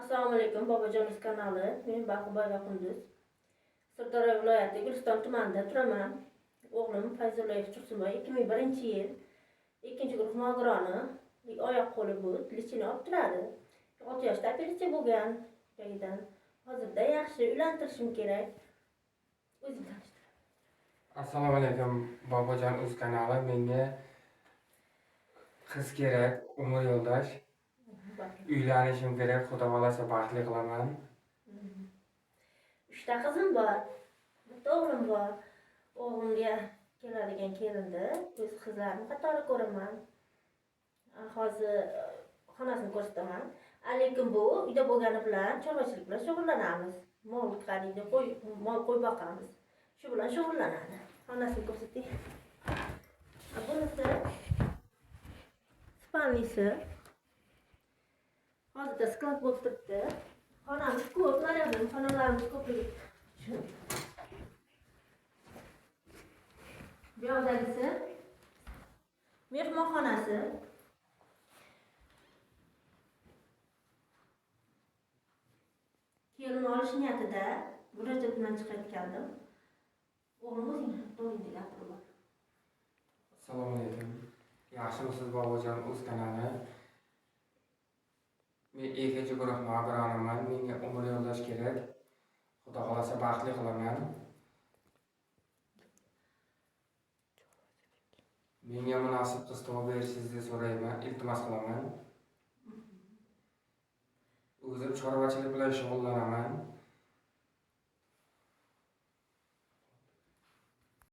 Assalomu alaykum, Bobojonuz kanali. Men Baqiboyeva Qunduz. Sirdaryo viloyati Guliston tumanida turaman. O'g'lim Fayzullayev Tursunboy 2001-yil 2-guruh nogironi, oyoq qo'li bu, lichini olib turadi. 6 yoshda operatsiya bo'lgan joyidan. Hozirda yaxshi uylantirishim kerak. O'zing tanishtir. Assalomu alaykum, Bobojon uz kanali. Menga qiz kerak, umr yo'ldosh. Uylanishim kerak, xudo xolasa baxtli qilaman. 3 ta qizim bor. Bitta o'g'lim bor. O'g'limga keladigan kelinni o'z qizlarim qatori ko'raman. Hozir xonasini ko'rsataman. Lekin bu uyda bo'lgani bilan chorvachilik bilan shug'ullanamiz. Mol qariydi, qo'y boqamiz. Shu bilan shug'ullanadi. Xonasini ko'rsating. Bunisi spalnisi. Hozirda sklad bo'lib turibdi. Xonamiz ko'p, naryoqning xonalarimiz ko'pligi. Bu yoqdagisi mehmonxonasi. Kelin olish niyatida murojaat bilan chiqayotgandim. O'g'lim o'zing to'g'ri gapirib bor. Assalomu alaykum. Yaxshimisiz Bobojon uz kanali? Men 2-guruh nogironiman. Menga umr yo'ldosh kerak. Xudo xolasa baxtli qilaman. Menga munosib qiz topib berishingizni so'rayman, iltimos qilaman. O'zim chorvachilik bilan shug'ullanaman.